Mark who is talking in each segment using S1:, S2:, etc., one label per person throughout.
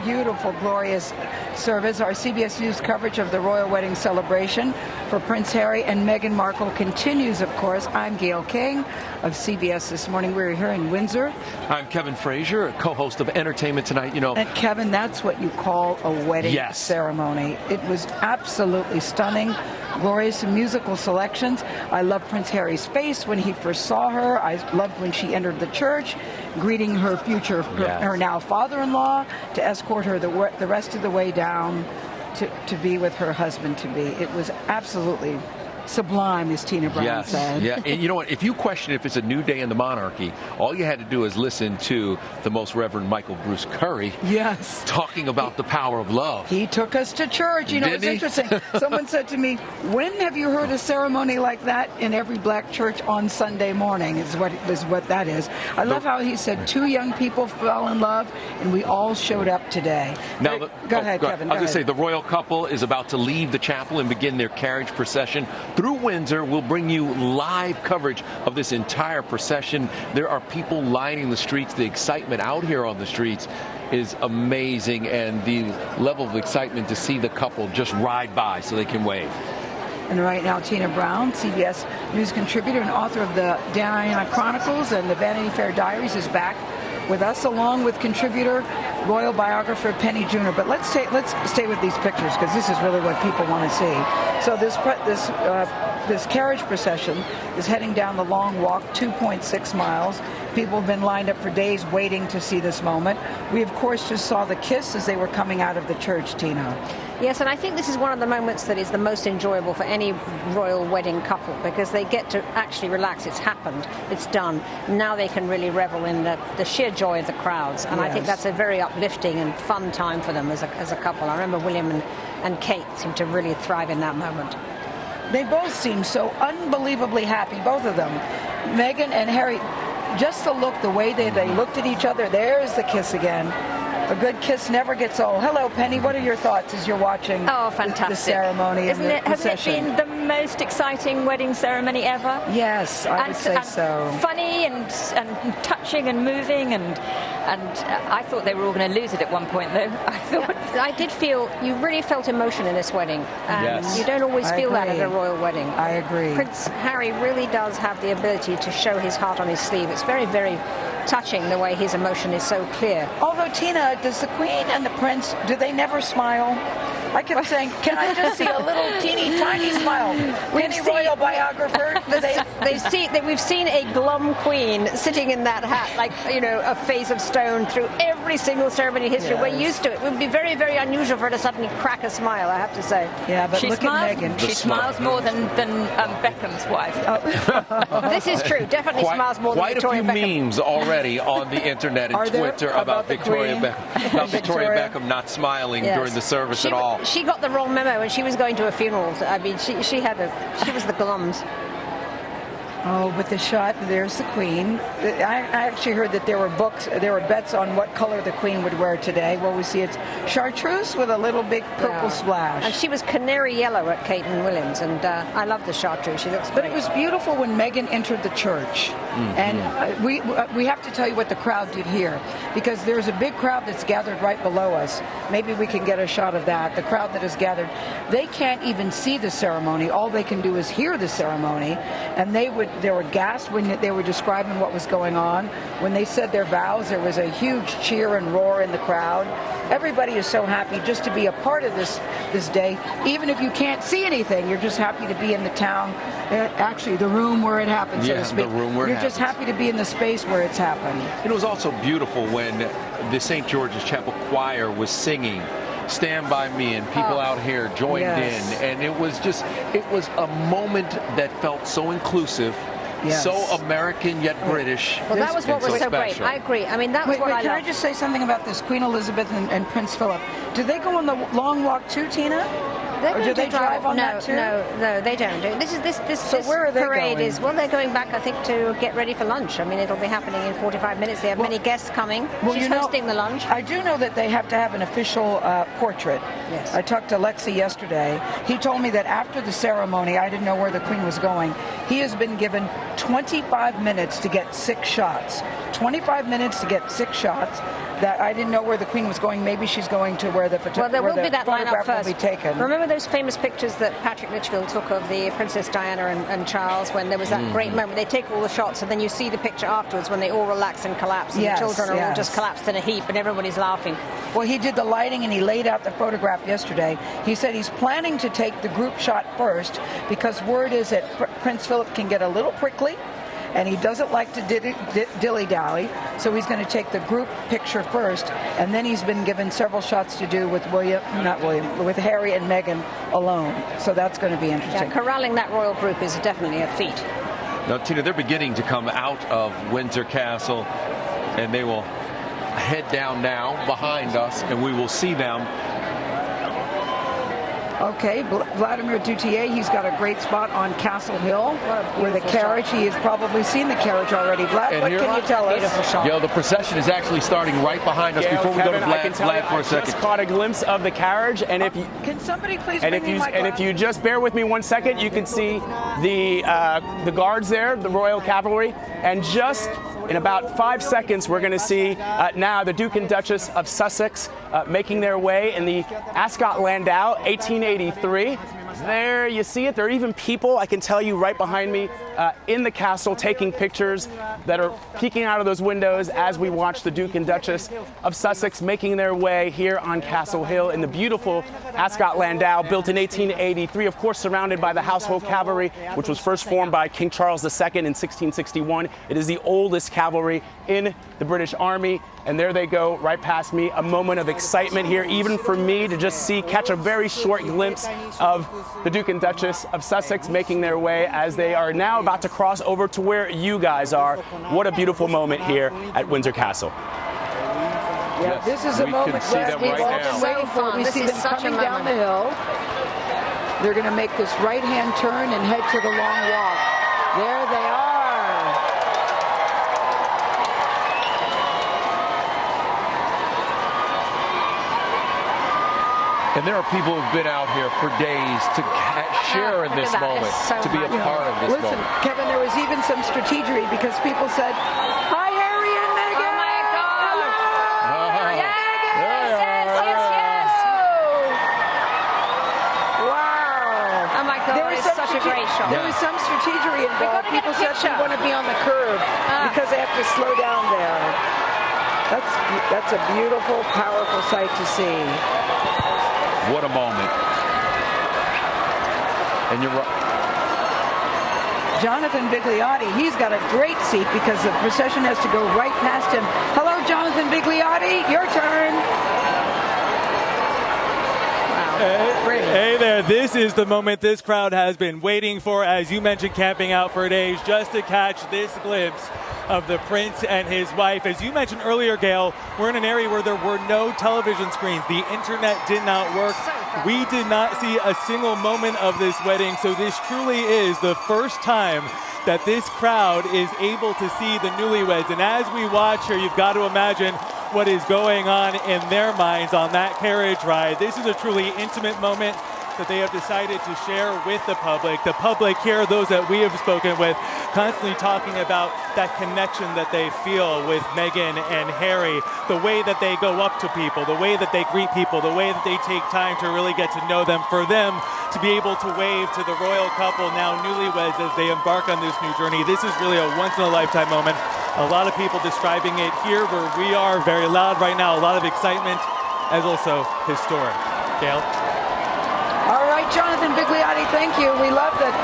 S1: beautiful, glorious service. Our CBS News coverage of the royal wedding celebration for Prince Harry and Meghan Markle continues, of course. I'm Gail King of CBS This Morning. We're here in Windsor.
S2: I'm Kevin Frazier, co-host of Entertainment Tonight.
S1: And Kevin, that's what you call a wedding ceremony. It was absolutely stunning. Glorious musical selections. I love Prince Harry's face when he first saw her. I loved when she entered the church, greeting her her now father-in-law, to escort her the rest of the way down to be with her husband-to-be. It was absolutely sublime, as Tina Brown said.
S2: Yeah, and you know what? If you question if it's a new day in the monarchy, all you had to do is listen to the Most Reverend Michael Bruce Curry.
S1: Yes.
S2: Talking about the power of love.
S1: He took us to church. You know, it's interesting. Someone said to me, when have you heard a ceremony like that in every black church on Sunday morning, is what that is. I love how he said 2 young people fell in love, and we all showed up today.
S2: Now,
S1: go ahead, Kevin.
S2: I was going to say, the royal couple is about to leave the chapel and begin their carriage procession through Windsor. We'll bring you live coverage of this entire procession. There are people lining the streets. The excitement out here on the streets is amazing, and the level of excitement to see the couple just ride by so they can wave.
S1: And right now, Tina Brown, CBS News contributor and author of the Diana Chronicles and the Vanity Fair Diaries, is back with us, along with contributor, royal biographer Penny Junor. But let's stay with these pictures, because this is really what people want to see. So this carriage procession is heading down the long walk, 2.6 miles. People have been lined up for days waiting to see this moment. We, of course, just saw the kiss as they were coming out of the church, Tina.
S3: Yes, and I think this is one of the moments that is the most enjoyable for any royal wedding couple, because they get to actually relax. It's happened. It's done. Now they can really revel in the sheer joy of the crowds. And I think that's a very uplifting and fun time for them as a couple. I remember William and Kate seemed to really thrive in that moment.
S1: They both seemed so unbelievably happy, both of them. Meghan and Harry, just the look, the way they looked at each other. There's the kiss again. A good kiss never gets old. Hello, Penny. What are your thoughts as you're watching the ceremony and the procession?
S4: Hasn't it been the most exciting wedding ceremony ever?
S1: Yes, I would say so.
S4: Funny and touching and moving, and I thought they were all going to lose it at one point, though.
S3: I did feel, you really felt emotion in this wedding. You don't always feel that at a royal wedding.
S1: I agree.
S3: Prince Harry really does have the ability to show his heart on his sleeve. It's very, very touching the way his emotion is so clear.
S1: Although, Tina, does the Queen and the Prince, do they never smile? I kept saying, can I just see a little teeny tiny smile? Any royal biographer?
S3: We've seen a glum Queen sitting in that hat, like, you know, a face of stone through every single ceremony in history. We're used to it. It would be very, very unusual for her to suddenly crack a smile, I have to say.
S1: Yeah, but look at Meghan.
S4: She smiles more than Beckham's wife.
S3: This is true. Definitely smiles more than Victoria Beckham.
S2: Quite a few memes already on the internet and Twitter about Victoria Beckham not smiling during the service at all.
S3: She got the wrong memo when she was going to a funeral. I mean, she was the glums.
S1: Oh, but the shot, there's the Queen. I actually heard that there were bets on what color the Queen would wear today. Well, we see it's chartreuse with a little big purple splash.
S3: And she was canary yellow at Kate and Williams, and I love the chartreuse. She looks great.
S1: But it was beautiful when Meghan entered the church. And we have to tell you what the crowd did here, because there's a big crowd that's gathered right below us. Maybe we can get a shot of that. The crowd that is gathered, they can't even see the ceremony. All they can do is hear the ceremony, and there were gasps when they were describing what was going on. When they said their vows, there was a huge cheer and roar in the crowd. Everybody is so happy just to be a part of this day. Even if you can't see anything, you're just happy to be in the town, actually the room where it happens, so to speak.
S2: The room where it happens.
S1: You're just happy to be in the space where it's happened.
S2: It was also beautiful when the St. George's Chapel Choir was singing Stand By Me, and people out here joined in, and it was a moment that felt so inclusive. So American yet British.
S3: Well, that was what was so great. I agree. I mean, that's what I love.
S1: Can I just say something about this? Queen Elizabeth and Prince Philip. Do they go on the long walk too, Tina? Or do they drive on that too?
S3: No, they don't. This
S1: where are they
S3: parade
S1: going?
S3: is, well, they're going back, I think, to get ready for lunch. I mean, it'll be happening in 45 minutes. They have many guests coming. She's hosting the lunch.
S1: I do know that they have to have an official portrait.
S3: Yes.
S1: I talked to Lexi yesterday. He told me that after the ceremony, I didn't know where the Queen was going, he has been given 25 minutes to get 6 shots. 25 minutes to get 6 shots. that I didn't know where the Queen was going. Maybe she's going to where the
S3: Well, there will be that lineup
S1: photograph
S3: first.
S1: will be taken.
S3: Remember those famous pictures that Patrick Litchfield took of the Princess Diana and Charles when there was that great moment? They take all the shots and then you see the picture afterwards when they all relax and collapse and
S1: Yes,
S3: the children are all
S1: yes.
S3: just collapsed in a heap and everybody's laughing.
S1: Well, he did the lighting and he laid out the photograph yesterday. He said he's planning to take the group shot first because word is that Prince Philip can get a little prickly and he doesn't like to dilly-dally, so he's going to take the group picture first, and then he's been given several shots to do with with Harry and Meghan alone. So that's going to be interesting.
S3: Yeah, corralling that royal group is definitely a feat.
S2: Now, Tina, they're beginning to come out of Windsor Castle, and they will head down now behind us, and we will see them.
S1: Okay, Vladimir Duthier, he's got a great spot on Castle Hill with a carriage. He has probably seen the carriage already. Vlad,
S2: And
S1: what
S2: here-
S1: can you tell us?
S3: Beautiful shot.
S2: Yo, the procession is actually starting right behind us.
S5: Gail,
S2: Before we go to
S5: Kevin, I can tell
S2: Vlad
S5: you,
S2: for a
S5: I
S2: second.
S5: just caught a glimpse of the carriage, and if you
S1: Can somebody please
S5: and
S1: bring
S5: if
S1: me
S5: you
S1: my
S5: and if you
S1: glasses?
S5: just bear with me 1 second, you can see the guards there, the Royal Cavalry, and just in about 5 seconds, we're going to see now the Duke and Duchess of Sussex making their way in the Ascot Landau, 1883. There you see it. There are even people, I can tell you, right behind me in the castle taking pictures that are peeking out of those windows as we watch the Duke and Duchess of Sussex making their way here on Castle Hill in the beautiful Ascot Landau, built in 1883, of course surrounded by the Household Cavalry, which was first formed by King Charles II in 1661. It is the oldest cavalry in the British Army. And there they go, right past me. A moment of excitement here, even for me to just catch a very short glimpse of the Duke and Duchess of Sussex making their way as they are now about to cross over to where you guys are. What a beautiful moment here at Windsor Castle.
S1: Yeah, this is a
S2: we
S1: moment
S2: can see them
S1: we've
S2: right
S1: all
S2: now.
S1: been waiting for. We
S3: This
S1: see
S3: is
S1: them
S3: such a
S1: coming down the
S3: moment.
S1: hill. They're going to make this right-hand turn and head to the long walk. There they are.
S2: And there are people who've been out here for days to share in
S3: look
S2: this
S3: at that.
S2: moment,
S3: It's so
S2: to be a
S3: magical.
S2: part of this
S1: Listen,
S2: moment.
S1: Kevin, there was even some strategery because people said, "Hi, Harry and Meghan."
S3: Oh my God.
S1: Hello.
S3: Yes,
S2: There they
S3: yes,
S2: are.
S3: yes, yes.
S1: Wow.
S3: Oh my God,
S1: There was
S3: it's
S1: some
S3: such a great shot.
S1: There was some strategery involved.
S3: gotta get a
S1: People said they
S3: picture.
S1: want to be on the curb because they have to slow down there. That's a beautiful, powerful sight to see.
S2: What a moment. And you're right.
S1: Jonathan Bigliotti, he's got a great seat because the procession has to go right past him. Hello, Jonathan Bigliotti, your turn.
S6: Hey there, this is the moment this crowd has been waiting for, as you mentioned, camping out for days just to catch this glimpse of the prince and his wife. As you mentioned earlier, Gail, we're in an area where there were no television screens. The internet did not work. We did not see a single moment of this wedding, so this truly is the first time that this crowd is able to see the newlyweds. And as we watch here, you've got to imagine what is going on in their minds on that carriage ride. This is a truly intimate moment that they have decided to share with the public. The public here, those that we have spoken with, constantly talking about that connection that they feel with Meghan and Harry, the way that they go up to people, the way that they greet people, the way that they take time to really get to know them. For them to be able to wave to the royal couple, now newlyweds, as they embark on this new journey, this is really a once-in-a-lifetime moment. A lot of people describing it here where we are, very loud right now, a lot of excitement, as also historic. Gail?
S1: All right, Jonathan Bigliotti, thank you. We love that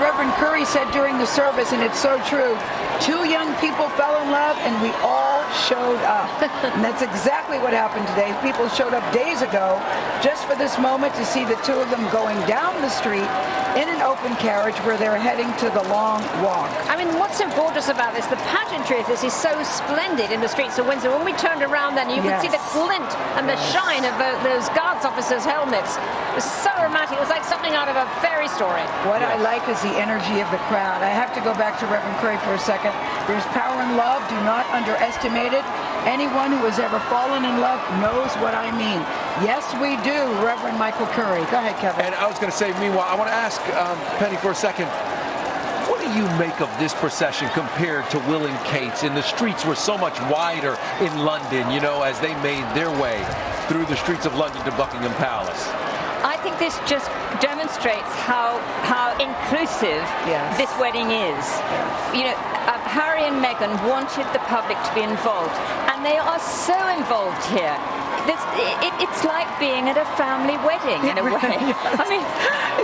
S1: Reverend Curry said during the service, and it's so true, 2 young people fell in love and we all showed up. And that's exactly what happened today. People showed up days ago just for this moment to see the 2 of them going down the street in an open carriage where they're heading to the long walk.
S3: I mean, what's so gorgeous about this, the pageantry of this is so splendid in the streets of Windsor. When we turned around then, you could see the glint and the shine of those guards officers' helmets. It was so romantic. It was like something out of a fairy story.
S1: What I like is the energy of the crowd. I have to go back to Reverend Curry for a second. There's power in love. Do not underestimate it. Anyone who has ever fallen in love knows what I mean. Yes, we do, Reverend Michael Curry. Go ahead, Kevin.
S2: And I was going to say, meanwhile, I want to ask Penny for a second. What do do you make of this procession compared to Will and Kate's? And the streets were so much wider in London, you know, as they made their way through the streets of London to Buckingham Palace.
S4: I think this just demonstrates how inclusive this wedding is. You know, Harry and Meghan wanted the public to be involved, and they are so involved here. It's like being at a family wedding in a way. I mean,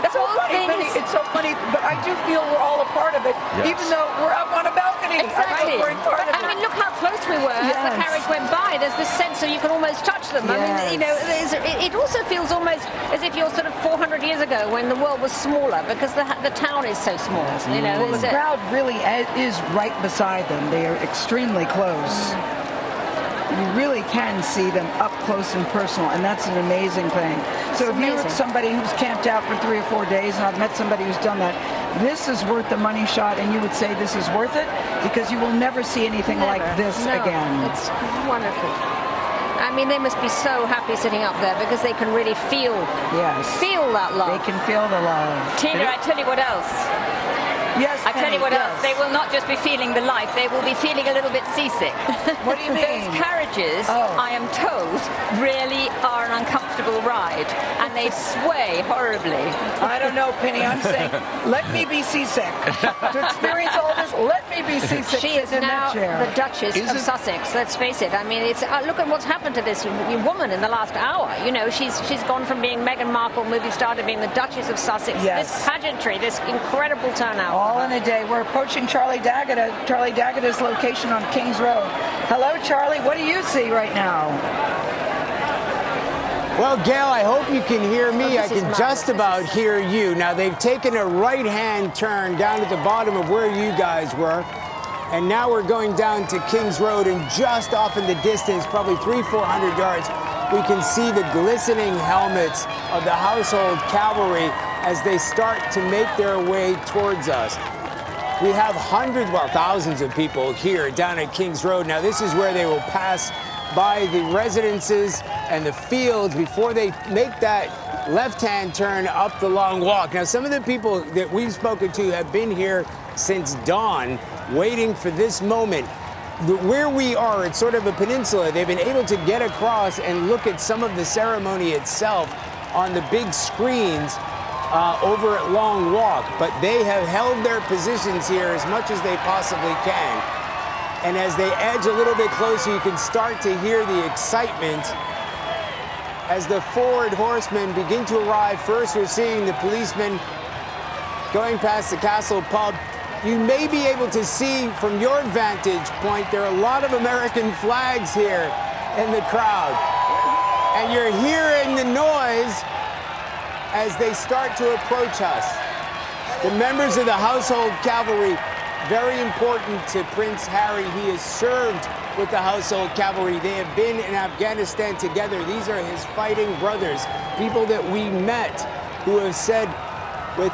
S4: the whole thing is...
S1: It's so funny, but I do feel we're all a part of it, even though we're up on a balcony.
S4: Exactly.
S3: I mean, look how close we were as the carriage went by. There's this sense that you can almost touch them. I mean, you know, it also feels almost as if you're sort of 400 years ago when the world was smaller, because the town is so small. You know,
S1: the crowd really is right beside them. They are extremely close. You really can see them up close and personal, and that's an amazing thing. So if you're somebody who's camped out for 3 or 4 days, and I've met somebody who's done that, this is worth the money shot, and you would say this is worth it, because you will never see anything like this again.
S3: It's wonderful. I mean, they must be so happy sitting up there, because they can really feel that love.
S1: They can feel the love.
S4: Tina, I tell you what else.
S1: Yes,
S4: I tell you what else, they will not just be feeling the life, they will be feeling a little bit seasick.
S1: What do you mean?
S4: Those carriages, I am told, really are an uncomfortable ride, and they sway horribly.
S1: I don't know, Penny, I'm saying, let me be seasick. To experience all this, let me be seasick.
S3: She is now the Duchess of Sussex, let's face it. I mean, it's look at what's happened to this woman in the last hour. You know, she's gone from being Meghan Markle, movie star, to being the Duchess of Sussex. This pageantry, this incredible turnout.
S1: All in a day. We're approaching Charlie Daggett's location on King's Road. Hello, Charlie. What do you see right now?
S7: Well, Gail, I hope you can hear me. I can just about hear you. Now, they've taken a right-hand turn down at the bottom of where you guys were. And now we're going down to King's Road, and just off in the distance, probably 300-400 yards, we can see the glistening helmets of the household cavalry as they start to make their way towards us. We have thousands of people here down at King's Road. Now, this is where they will pass by the residences and the fields before they make that left-hand turn up the long walk. Now, some of the people that we've spoken to have been here since dawn, waiting for this moment. Where we are, it's sort of a peninsula. They've been able to get across and look at some of the ceremony itself on the big screens over at Long Walk, but they have held their positions here as much as they possibly can. And as they edge a little bit closer, you can start to hear the excitement as the forward horsemen begin to arrive. First, we're seeing the policemen going past the Castle Pub. You may be able to see from your vantage point, there are a lot of American flags here in the crowd. And you're hearing the noise as they start to approach us. The members of the household cavalry, very important to Prince Harry. He has served with the household cavalry. They have been in Afghanistan together. These are his fighting brothers, people that we met who have said with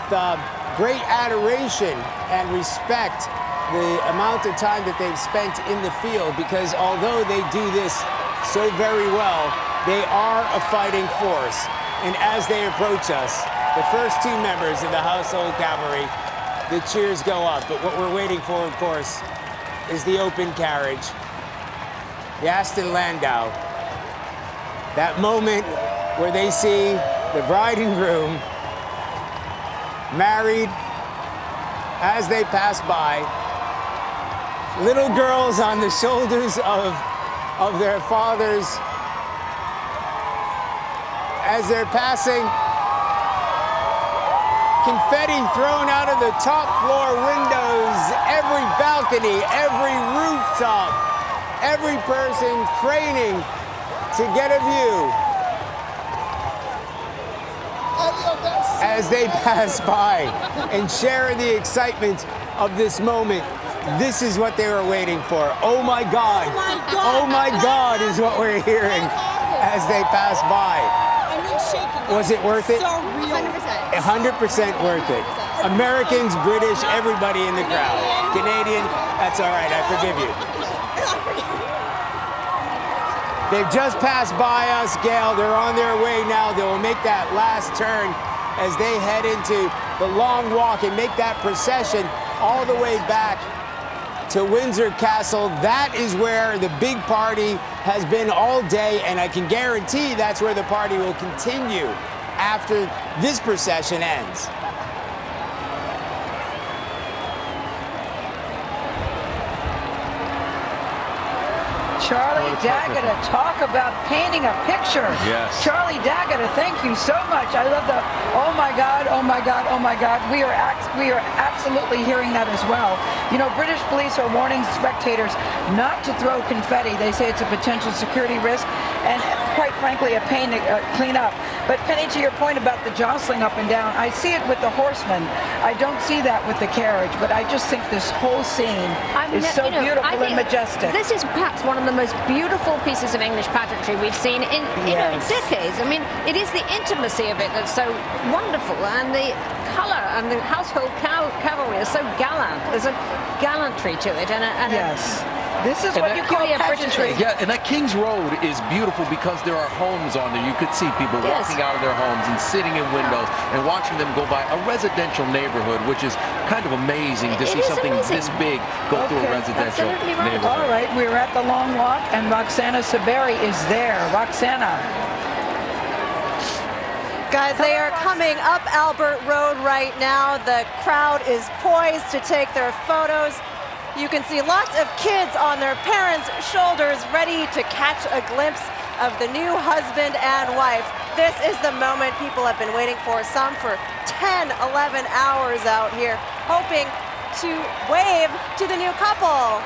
S7: great adoration and respect the amount of time that they've spent in the field, because although they do this so very well, they are a fighting force. And as they approach us, the first two members of the household cavalry, the cheers go up. But what we're waiting for, of course, is the open carriage, the Aston Landau. That moment where they see the bride and groom married as they pass by. Little girls on the shoulders of their fathers as they're passing. Confetti thrown out of the top floor windows, every balcony, every rooftop, every person craning to get a view as they pass by and share in the excitement of this moment. This is what they were waiting for. Oh my God. Oh my God is what we're hearing as they pass by. Was it worth it? 100% worth it. Americans, British, everybody in the crowd. Canadian, that's all right, I forgive you. They've just passed by us, Gail. They're on their way now. They will make that last turn as they head into the long walk and make that procession all the way back to Windsor Castle. That is where the big party has been all day, and I can guarantee that's where the party will continue after this procession ends.
S1: Charlie D'Agata, talk about painting a picture.
S2: Yes.
S1: Charlie D'Agata, thank you so much. I love the, oh my God, oh my God, oh my God. We are absolutely hearing that as well. You know, British police are warning spectators not to throw confetti. They say it's a potential security risk and quite frankly a pain to clean up. But Penny, to your point about the jostling up and down, I see it with the horsemen. I don't see that with the carriage, but I just think this whole scene is so beautiful and majestic.
S3: This is perhaps one of the most beautiful pieces of English pageantry we've seen in decades. I mean, it is the intimacy of it that's so wonderful, and the colour and the household cavalry is so gallant. There's a gallantry to it, and
S1: yes. This is what you call pageantry.
S2: Yeah, and that King's Road is beautiful because there are homes on there. You could see people walking out of their homes and sitting in windows and watching them go by a residential neighborhood, which is kind of amazing to see something this big go through a residential neighborhood.
S1: All right, we're at the Long Walk, and Roxana Saberi is there. Roxana.
S8: Guys, they are coming up Albert Road right now. The crowd is poised to take their photos. You can see lots of kids on their parents' shoulders ready to catch a glimpse of the new husband and wife. This is the moment people have been waiting for, some for 10, 11 hours out here, hoping to wave to the new couple.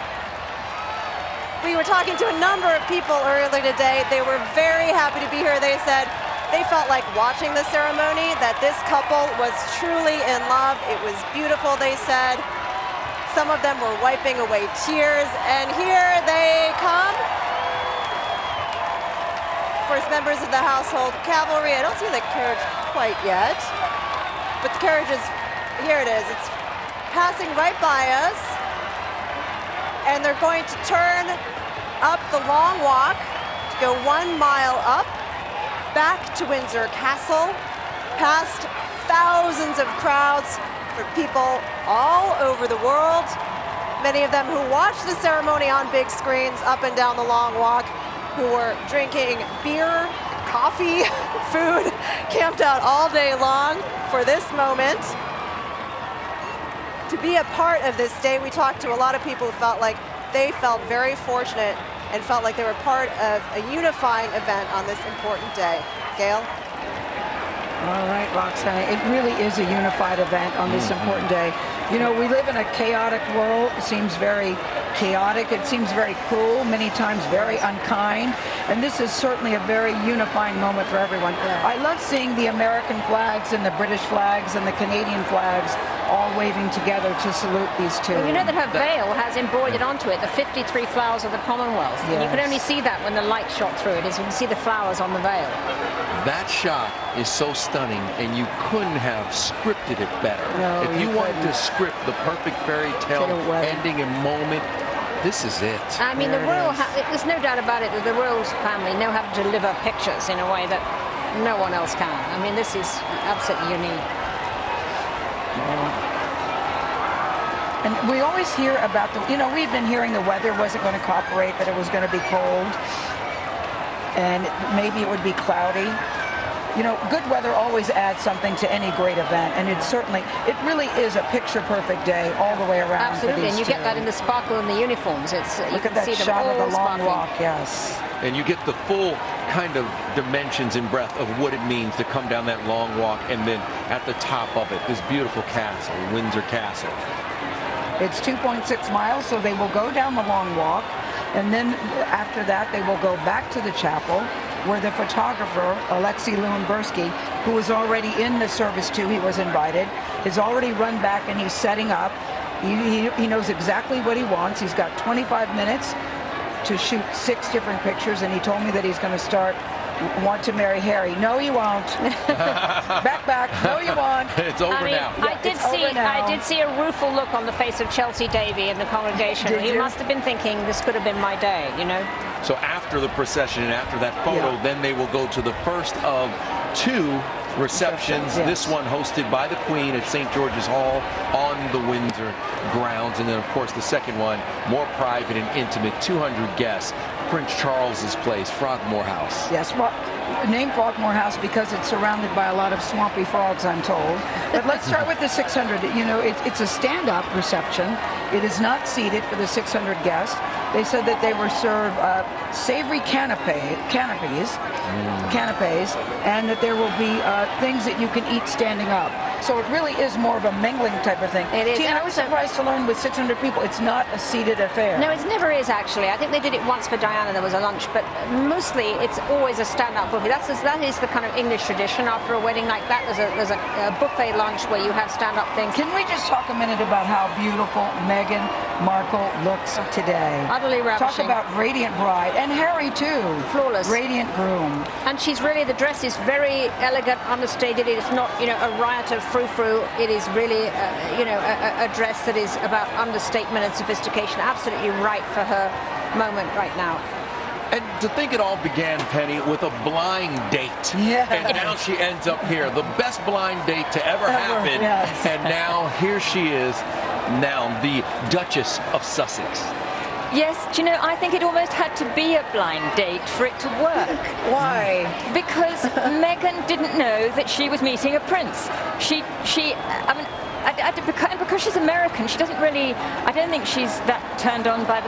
S8: We were talking to a number of people earlier today. They were very happy to be here. They said they felt like watching the ceremony, that this couple was truly in love. It was beautiful, they said. Some of them were wiping away tears, and here they come. First members of the household cavalry. I don't see the carriage quite yet, but the carriage is, here it is. It's passing right by us, and they're going to turn up the Long Walk to go 1 mile up, back to Windsor Castle, past thousands of crowds for people all over the world, many of them who watched the ceremony on big screens up and down the Long Walk, who were drinking beer, coffee, food, camped out all day long for this moment. To be a part of this day, we talked to a lot of people who felt like they felt very fortunate and felt like they were part of a unifying event on this important day. Gail?
S1: All right, Roxana, it really is a unified event on this important day. You know, we live in a chaotic world. It seems very chaotic. It seems very cruel, many times very unkind. And this is certainly a very unifying moment for everyone. I love seeing the American flags and the British flags and the Canadian flags all waving together to salute these two.
S3: Well, you know that her veil has embroidered onto it the 53 flowers of the Commonwealth.
S1: Yes.
S3: And you can only see that when the light shot through it, as you can see the flowers on the veil.
S2: That shot is so stunning, and you couldn't have scripted it better.
S1: No,
S2: if you wanted to script the perfect fairy tale ending and moment, this is it.
S3: I mean, the royal, there's no doubt about it that the royal family know how to deliver pictures in a way that no one else can. I mean, this is absolutely unique.
S1: And we always hear about the, you know, we've been hearing the weather wasn't going to cooperate, that it was going to be cold, and maybe it would be cloudy. You know, good weather always adds something to any great event, and it really is a picture-perfect day all the way around.
S3: Absolutely, and you get that in the sparkle in the uniforms. It's
S1: Look
S3: you
S1: at
S3: can
S1: that
S3: see them
S1: shot
S3: all
S1: of the Long
S3: sparkling.
S1: Walk, yes.
S2: And you get the full kind of dimensions and breadth of what it means to come down that long walk, and then at the top of it, this beautiful castle, Windsor Castle.
S1: It's 2.6 miles, so they will go down the Long Walk, and then after that, they will go back to the chapel, where the photographer, Alexei Lewandowski, who was already in the service too, he was invited, has already run back and he's setting up. He knows exactly what he wants. He's got 25 minutes to shoot 6 different pictures, and he told me that he's going to start Want to Marry Harry. No, you won't. back. No, you won't.
S2: It's over now.
S3: I did see a rueful look on the face of Chelsea Davy in the congregation. He must have been thinking, this could have been my day, you know?
S2: So after the procession and after that photo, then they will go to the first of 2 receptions.
S1: Yes.
S2: This one hosted by the Queen at St. George's Hall on the Windsor grounds. And then, of course, the second one, more private and intimate, 200 guests. Prince Charles's place, Frogmore House.
S1: Yes, named Frogmore House because it's surrounded by a lot of swampy frogs, I'm told. But let's start with the 600. You know, it's a stand-up reception. It is not seated for the 600 guests. They said that they were served savory canapes, and that there will be things that you can eat standing up. So it really is more of a mingling type of thing.
S3: It is.
S1: Tina, I was surprised to learn with 600 people, it's not a seated affair.
S3: No, it never is actually. I think they did it once for Diana. There was a lunch, but mostly it's always a stand-up buffet. That is the kind of English tradition. After a wedding like that, there's a buffet lunch where you have stand-up things.
S1: Can we just talk a minute about how beautiful Meghan Markle looks today?
S3: Utterly ravishing.
S1: Talk about radiant bride, and Harry too.
S3: Flawless.
S1: Radiant groom.
S3: And she's really, the dress is very elegant, understated. It's not, you know, a riot of frou-frou. It is really, a dress that is about understatement and sophistication. Absolutely right for her moment right now.
S2: And to think it all began, Penny, with a blind date.
S1: Yeah.
S2: And now she ends up here. The best blind date to ever happen.
S1: Yes.
S2: And now here she is, now the Duchess of Sussex.
S4: Yes, do you know, I think it almost had to be a blind date for it to work.
S1: Why?
S4: Because Meghan didn't know that she was meeting a prince. Because she's American, she doesn't really, I don't think she's that turned on by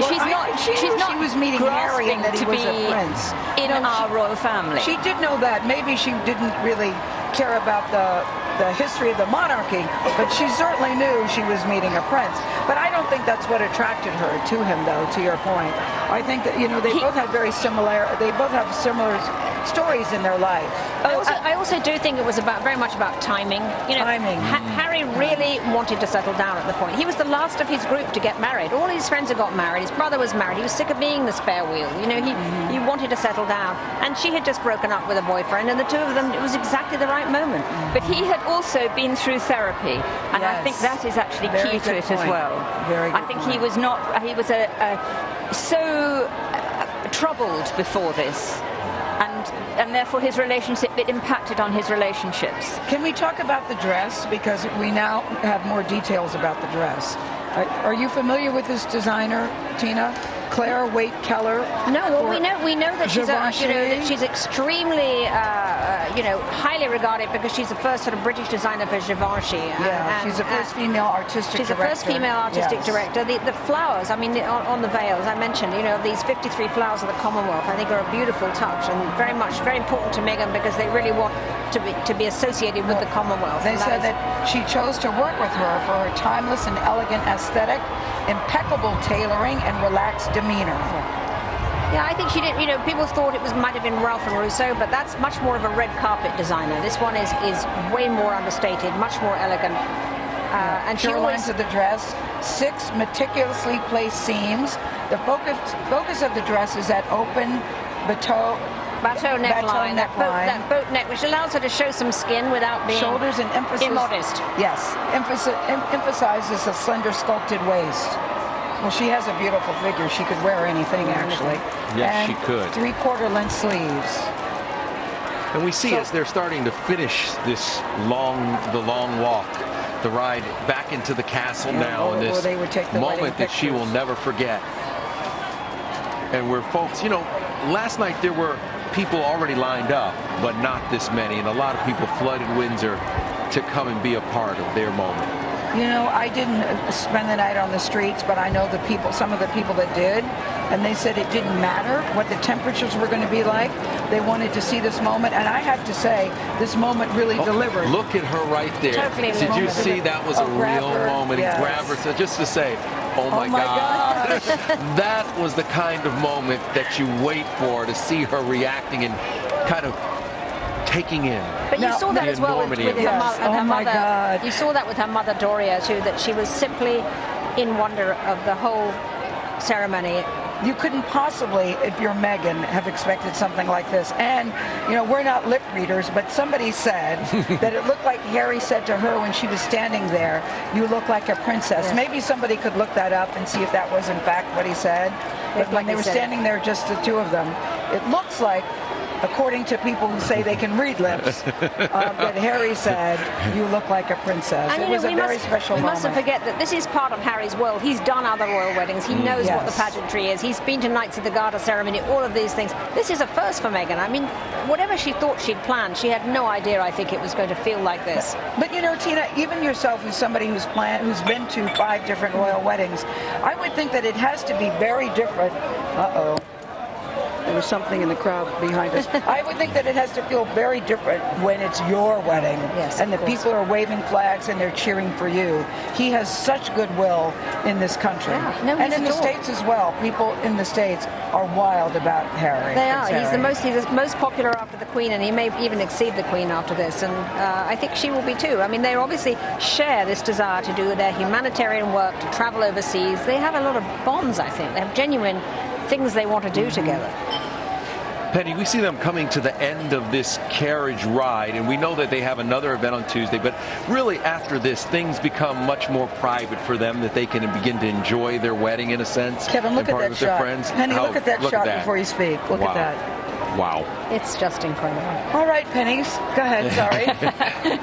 S4: she's not
S1: she was meeting Harry and that he
S4: to
S1: was
S4: be
S1: a prince.
S4: in our royal family.
S1: She did know that. Maybe she didn't really care about the history of the monarchy, but she certainly knew she was meeting a prince. But I don't think that's what attracted her to him, though, to your point. I think that, you know, they both have similar stories in their life.
S3: I also do think it was very much about timing. You know,
S1: Timing.
S3: Harry really wanted to settle down at the point. He was the last of his group to get married. All his friends had got married. His brother was married. He was sick of being the spare wheel. You know, he wanted to settle down. And she had just broken up with a boyfriend, and the two of them, it was exactly the right moment.
S4: But he had also been through therapy, and I think that is actually key to it as well.
S1: Very good
S4: I think
S1: point.
S4: he was so troubled before this. And therefore his relationship, it impacted on his relationships.
S1: Can we talk about the dress? Because we now have more details about the dress. Are you familiar with this designer, Tina? Claire Waite Keller?
S3: No, well, we know that she's extremely, highly regarded because she's the first sort of British designer for Givenchy.
S1: Yeah, she's the first female artistic director.
S3: She's the first female artistic director. The flowers, I mean, on the veils, I mentioned, you know, these 53 flowers of the Commonwealth, I think are a beautiful touch and very important to Meghan because they really want to be associated with the Commonwealth.
S1: They said that she chose to work with her for her timeless and elegant aesthetic, impeccable tailoring, and relaxed demeanor.
S3: Yeah, I think she did. You know, people thought it might have been Ralph and Rousseau, but that's much more of a red carpet designer. This one is way more understated, much more elegant. And she
S1: lines of the dress, 6 meticulously placed seams. The focus of the dress is that open bateau neckline,
S3: that boat neck, which allows her to show some skin without being
S1: shoulders and
S3: immodest.
S1: Yes, emphasizes a slender sculpted waist. Well, she has a beautiful figure. She could wear anything, actually.
S2: Yes,
S1: and
S2: she could.
S1: 3/4 length sleeves.
S2: And we see as they're starting to finish this long walk, the ride back into the castle now, and this moment that she will never forget. And where folks, you know, last night there were people already lined up, but not this many, and a lot of people flooded Windsor to come and be a part of their moment.
S1: You know, I didn't spend the night on the streets, but I know some of the people that did, and they said it didn't matter what the temperatures were going to be like. They wanted to see this moment, and I have to say, this moment really delivered.
S2: Look at her right there.
S3: Totally.
S2: Did you see that was a real moment?
S1: Yes.
S2: He grabbed her, so just to say, oh my God. That was the kind of moment that you wait for, to see her reacting and kind of taking in.
S3: But you saw that as well with her mother.
S1: Oh my God.
S3: You saw that with her mother Doria too, that she was simply in wonder of the whole ceremony.
S1: You couldn't possibly, if you're Meghan, have expected something like this. And, you know, we're not lip readers, but somebody said that it looked like Harry said to her when she was standing there, "You look like a princess." Yes. Maybe somebody could look that up and see if that was in fact what he said. But when they were standing there, just the two of them, it looks like according to people who say they can read lips, that Harry said, "You look like a princess."
S3: And
S1: it was a very special
S3: we
S1: moment.
S3: mustn't forget that this is part of Harry's world. He's done other royal weddings. He knows what the pageantry is. He's been to Knights of the Garter ceremony, all of these things. This is a first for Meghan. I mean, whatever she thought she'd planned, she had no idea, I think, it was going to feel like this.
S1: But you know, Tina, even yourself, as somebody who's been to 5 different royal weddings, I would think that it has to be very different. Uh-oh. There was something in the crowd behind us. I would think that it has to feel very different when it's your wedding, and the people are waving flags and they're cheering for you. He has such goodwill in this country, and in the States as well. People in the States are wild about Harry.
S3: They are. He's the most popular after the Queen, and he may even exceed the Queen after this. And I think she will be too. I mean, they obviously share this desire to do their humanitarian work, to travel overseas. They have a lot of bonds, I think. They have genuine things they want to do together.
S2: Penny, we see them coming to the end of this carriage ride, and we know that they have another event on Tuesday, but really after this, things become much more private for them, that they can begin to enjoy their wedding in a sense.
S1: Kevin, look at that
S2: with
S1: shot.
S2: Their friends.
S1: Penny, look at that shot before you speak. Look at that.
S2: Wow.
S3: It's just incredible.
S1: All right, Pennies. Go ahead, sorry.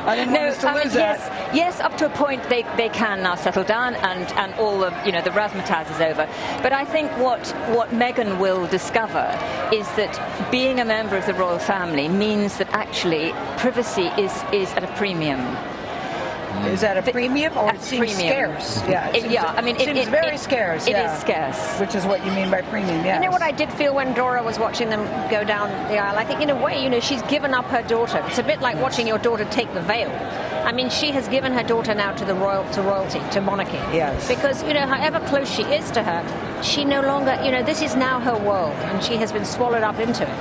S1: I didn't want us to lose that.
S4: Yes, up to a point they can now settle down and all the the razzmatazz is over. But I think what Meghan will discover is that being a member of the royal family means that actually privacy is at a premium.
S1: Is that a premium or it seems scarce? Yeah,
S4: I mean,
S1: it seems very scarce.
S4: It is scarce.
S1: Which is what you mean by premium, yes.
S3: You know what I did feel when Dora was watching them go down the aisle? I think in a way, she's given up her daughter. It's a bit like watching your daughter take the veil. I mean, she has given her daughter now to royalty, to monarchy.
S1: Yes.
S3: Because, however close she is to her, she no longer, this is now her world, and she has been swallowed up into it.